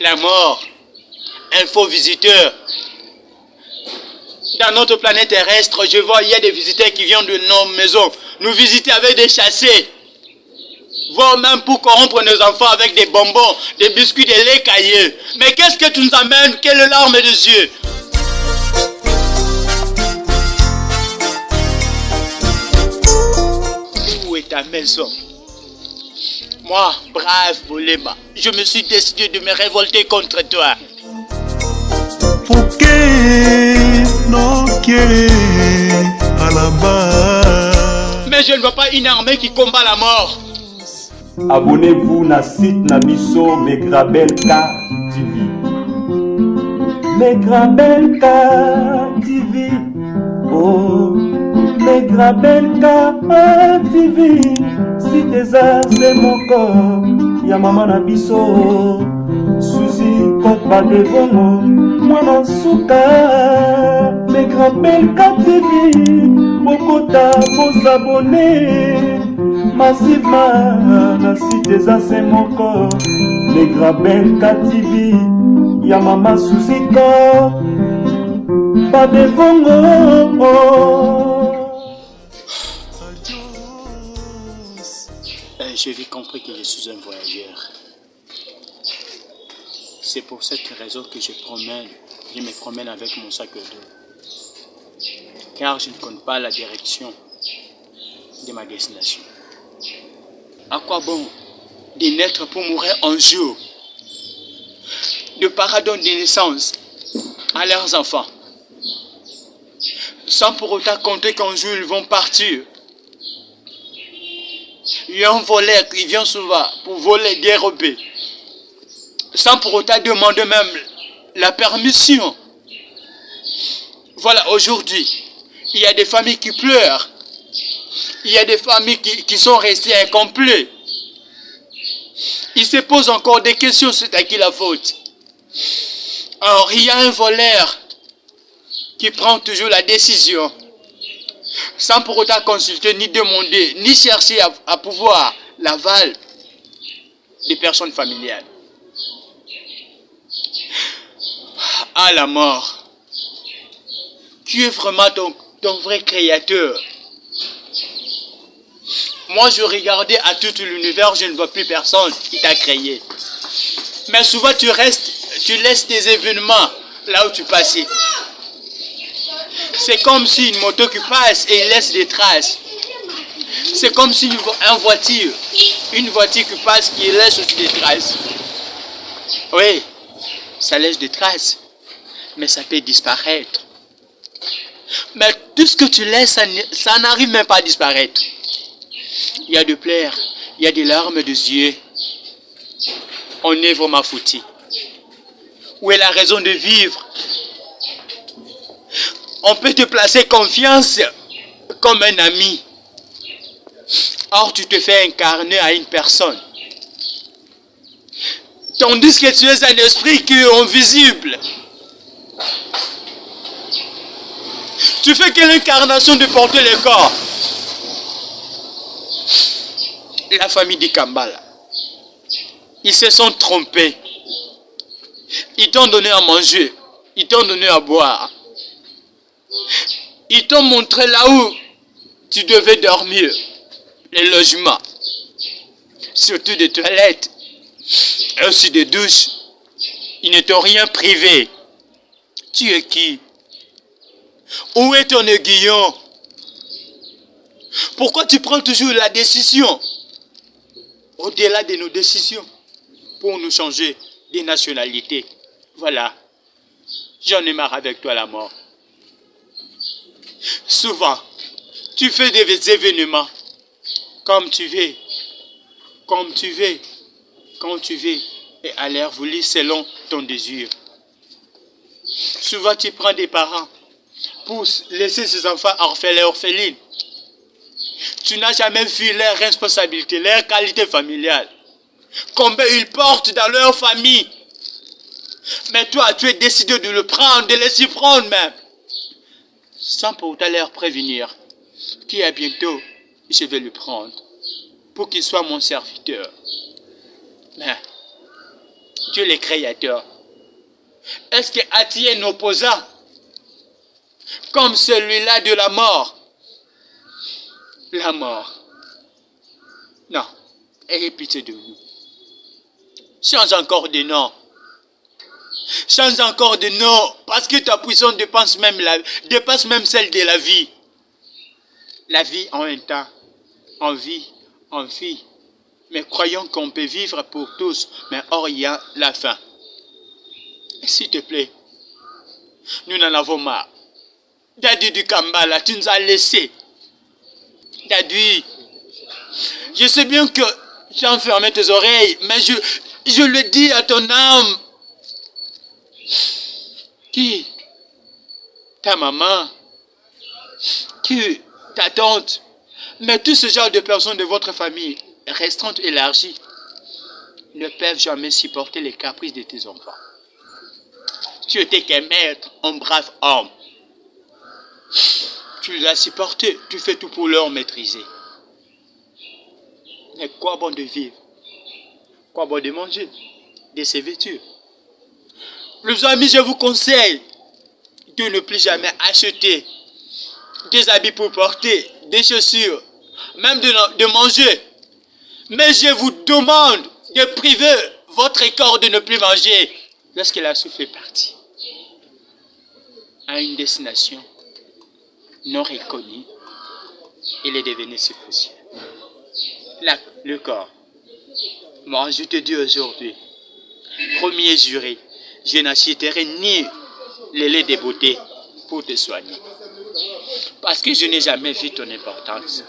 La mort, un faux visiteur. Dans notre planète terrestre, je vois, il y a des visiteurs qui viennent de nos maisons, nous visiter avec des chassés, voire même pour corrompre nos enfants avec des bonbons, des biscuits, des laits caillés. Mais qu'est-ce que tu nous amènes? Quelle larme des yeux? Où est ta maison? Moi, brave Boleba, je me suis décidé de me révolter contre toi. Mais je ne vois pas une armée qui combat la mort. Abonnez-vous na site Nabiso Megrabelka TV. Megrabelka TV. Oh, Megrabelka TV. Si déjà c'est mon corps, ya maman Nabiso. Suzy Kopa Devongo, Mwana Souka. Megrabelka TV. Bokota, vos abonnés. Massivement, la cité ça c'est mon corps. Megrabelka TV, ya maman Suziko, pas de bongo. Je vais compris que je suis un voyageur. C'est pour cette raison que je me promène avec mon sac d'eau. Car je ne connais pas la direction de ma destination. À quoi bon de naître pour mourir un jour? De pardon de naissance à leurs enfants, sans pour autant compter qu'un jour ils vont partir. Il y a un voleur qui vient souvent pour voler, dérober, sans pour autant demander même la permission. Voilà, aujourd'hui, il y a des familles qui pleurent. Il y a des familles qui sont restées incomplètes. Ils se posent encore des questions, c'est à qui la faute? Alors, il y a un voleur qui prend toujours la décision, sans pour autant consulter, ni demander, ni chercher à pouvoir l'aval des personnes familiales. À la mort, tu es vraiment ton vrai créateur. Moi, je regardais à tout l'univers, je ne vois plus personne qui t'a créé. Mais souvent, tu laisses tes événements là où tu passais. C'est comme si une moto qui passe et il laisse des traces. C'est comme si une voiture qui passe qui laisse aussi des traces. Oui, ça laisse des traces, mais ça peut disparaître. Mais tout ce que tu laisses, ça n'arrive même pas à disparaître. Il y a de pleurs, il y a des larmes des yeux. On est vraiment foutu. Où est la raison de vivre? On peut te placer confiance comme un ami. Or, tu te fais incarner à une personne. Tandis que tu es un esprit qui est invisible. Tu fais que l'incarnation de porter le corps. La famille de Kambala, ils se sont trompés. Ils t'ont donné à manger, ils t'ont donné à boire. Ils t'ont montré là où tu devais dormir, les logements, surtout des toilettes, et aussi des douches. Ils ne t'ont rien privé. Tu es qui? Où est ton aiguillon? Pourquoi tu prends toujours la décision au-delà de nos décisions pour nous changer de nationalité? Voilà, j'en ai marre avec toi la mort. Souvent, tu fais des événements comme tu veux, quand tu veux, et à l'air voulu selon ton désir. Souvent, tu prends des parents pour laisser ses enfants orphelins et orphelines. Tu n'as jamais vu leurs responsabilités, leurs qualités familiales. Combien ils portent dans leur famille. Mais toi, tu es décidé de le prendre, de laisser prendre même. Sans pour autant leur prévenir qu'à bientôt, je vais le prendre pour qu'il soit mon serviteur. Mais Dieu le Créateur, est-ce qu'il y a un opposant comme celui-là de la mort? La mort. Non. Ayez pitié de nous. Change encore de nom. Change encore de nom. Parce que ta puissance dépasse même celle de la vie. La vie en un temps. En vie. Mais croyons qu'on peut vivre pour tous. Mais or, il y a la fin. S'il te plaît. Nous en avons marre. Daddy du Kambala, tu nous as laissés. Daddy. Je sais bien que tu as enfermé tes oreilles. Mais je le dis à ton âme. Qui? Ta maman? Qui? Ta tante? Mais tout ce genre de personnes de votre famille, restreinte, élargie, ne peuvent jamais supporter les caprices de tes enfants. Tu étais qu'un maître, un brave homme. Tu les as supportés, tu fais tout pour leur maîtriser. Mais quoi bon de vivre? Quoi bon de manger? De se vêtir? Les amis, je vous conseille de ne plus jamais acheter des habits pour porter, des chaussures, même de manger. Mais je vous demande de priver votre corps de ne plus manger lorsque la souffle est partie à une destination non reconnue. Il est devenu ce poussière. Là, le corps. Moi, je te dis aujourd'hui, premier juré, je n'achèterai ni le lait de beauté pour te soigner. Parce que je n'ai jamais vu ton importance.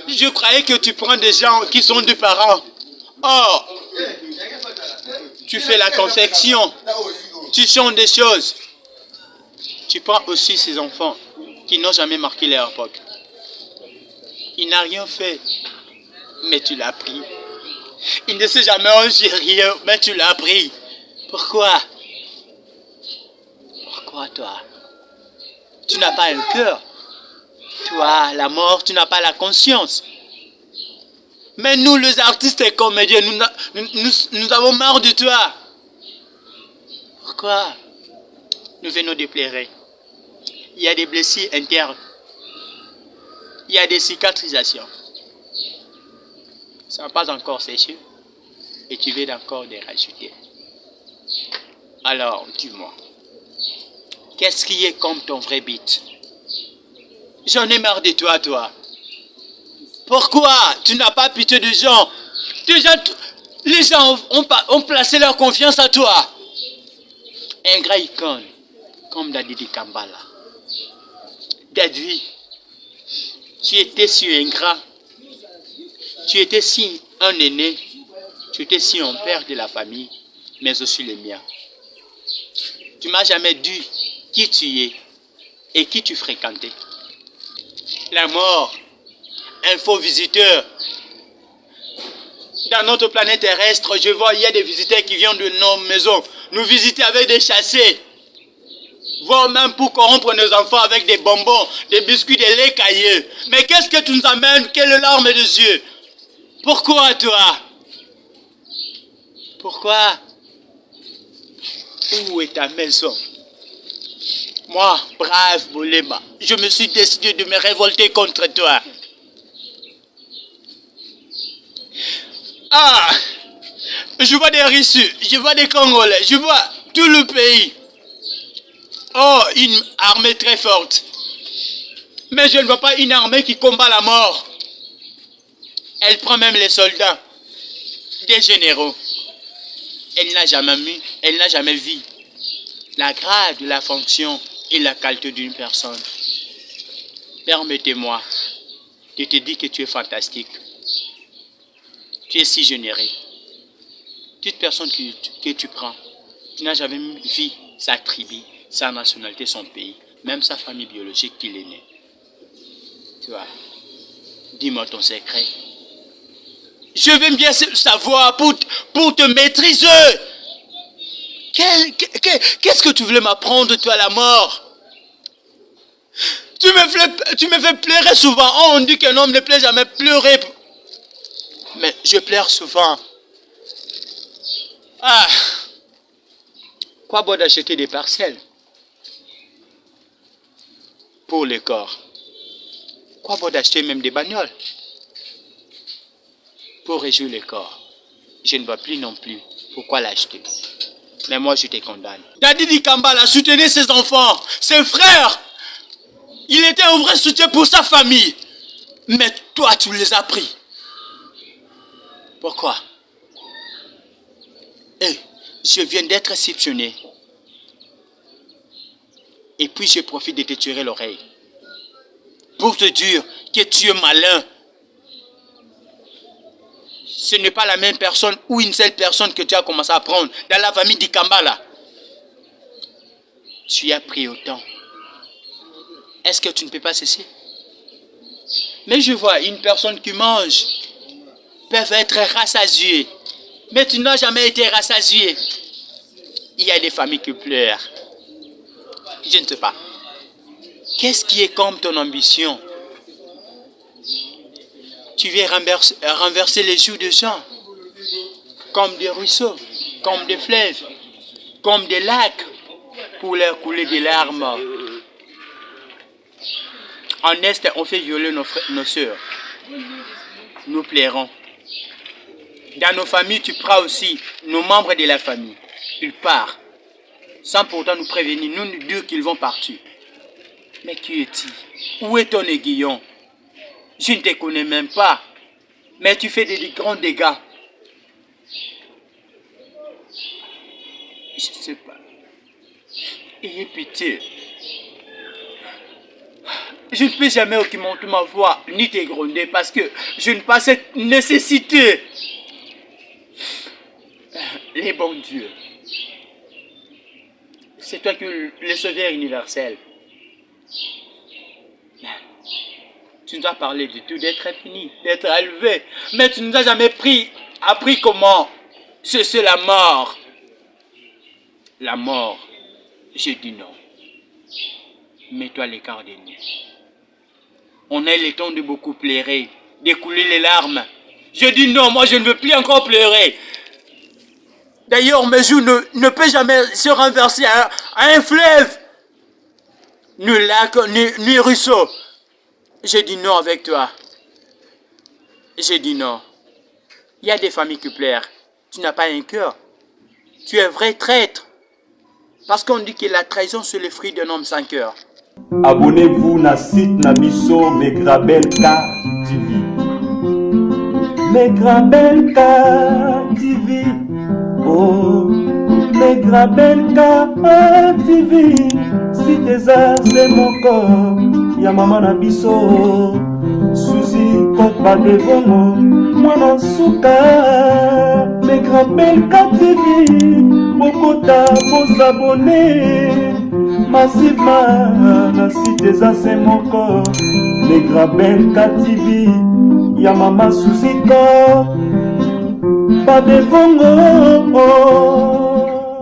Je croyais que tu prends des gens qui sont des parents. Or, tu fais la confection. Tu changes des choses. Tu prends aussi ces enfants qui n'ont jamais marqué leur époque. Il n'a rien fait, mais tu l'as pris. Il ne sait jamais rien, mais tu l'as pris. Pourquoi? Pourquoi toi? Tu n'as pas un cœur. Toi, la mort, tu n'as pas la conscience. Mais nous, les artistes et comédiens, nous avons marre de toi. Pourquoi? Nous venons de pleurer. Il y a des blessures internes. Il y a des cicatrisations. Ça n'a pas encore séché. Et tu veux encore les rajouter. Alors, dis-moi. Qu'est-ce qui est comme ton vrai but? J'en ai marre de toi. Pourquoi tu n'as pas pitié des gens? Les gens ont placé leur confiance à toi. Ingrat icône, comme Daddy Kambala. Daddy, tu étais si ingrat. Tu étais si un aîné. Tu étais si un père de la famille, mais aussi le mien. Tu m'as jamais dit qui tu es et qui tu fréquentais. La mort, un faux visiteur. Dans notre planète terrestre, je vois, il y a des visiteurs qui viennent de nos maisons, nous visiter avec des chassés, voire même pour corrompre nos enfants avec des bonbons, des biscuits, des laits caillés. Mais qu'est-ce que tu nous amènes? Quelle larme des yeux? Pourquoi toi? Pourquoi? Où est ta maison? Moi, brave Bolema, je me suis décidé de me révolter contre toi. Ah! Je vois des Russes, je vois des Congolais, je vois tout le pays. Oh, une armée très forte. Mais je ne vois pas une armée qui combat la mort. Elle prend même les soldats, des généraux. Elle n'a jamais vu la grade, la fonction et la qualité d'une personne. Permettez-moi de te dire que tu es fantastique. Tu es si généreux. Toute personne que tu prends, tu n'as jamais vu sa tribu, sa nationalité, son pays, même sa famille biologique qu'il est né. Tu vois, dis-moi ton secret. Je veux bien savoir pour te maîtriser. Qu'est-ce que tu voulais m'apprendre, toi, la mort? Tu me fais pleurer souvent. Oh, on dit qu'un homme ne peut jamais pleurer. Mais je pleure souvent. Ah! Quoi bon d'acheter des parcelles pour le corps? Quoi bon d'acheter même des bagnoles pour réjouir le corps? Je ne vois plus non plus pourquoi l'acheter. Mais moi, je te condamne. Daddy Kambala soutenait ses enfants, ses frères. Il était un vrai soutien pour sa famille. Mais toi, tu les as pris. Pourquoi? Je viens d'être réceptionné. Et puis, je profite de te tirer l'oreille. Pour te dire que tu es malin. Ce n'est pas la même personne ou une seule personne que tu as commencé à prendre dans la famille d'Ikambala. Tu as pris autant. Est-ce que tu ne peux pas cesser? Mais je vois une personne qui mange peuvent être rassasiée. Mais tu n'as jamais été rassasié. Il y a des familles qui pleurent. Je ne sais pas. Qu'est-ce qui est comme ton ambition? Tu veux renverser les joues des gens, comme des ruisseaux, comme des fleuves, comme des lacs, pour leur couler des larmes. En Est, on fait violer nos sœurs. Nous plairons. Dans nos familles, tu prends aussi nos membres de la famille. Ils partent, sans pourtant nous prévenir, nous dire qu'ils vont partir. Mais qui es-tu? Où est ton aiguillon? Je ne te connais même pas. Mais tu fais des grands dégâts. Je ne sais pas. Ayez pitié. Je ne peux jamais augmenter ma voix, ni te gronder, parce que je n'ai pas cette nécessité. Les bons dieux. C'est toi qui es le sauveur universel. Tu nous as parlé de tout, d'être fini, d'être élevé. Mais tu ne nous as jamais appris comment c'est la mort. La mort. Je dis non. Mets-toi à l'écart de nous. On a le temps de beaucoup pleurer, d'écouler les larmes. Je dis non, moi je ne veux plus encore pleurer. D'ailleurs, mes joues ne peuvent jamais se renverser à un fleuve. Ni lac, ni ruisseau. J'ai dit non avec toi. J'ai dit non. Il y a des familles qui pleurent. Tu n'as pas un cœur. Tu es vrai traître. Parce qu'on dit que la trahison c'est le fruit d'un homme sans cœur. Abonnez-vous na site Nabiso Megrabelka TV. Megrabelka TV. Oh, Megrabelka TV. Si tes c'est mon corps. Ya mama na biso Suzy Kopa Devongo Mwana Suka Megrabelka TV Bokota vos abonnés massivement na site za c'est mon corps Megrabelka TV Ya mama Suzy Kopa Devongo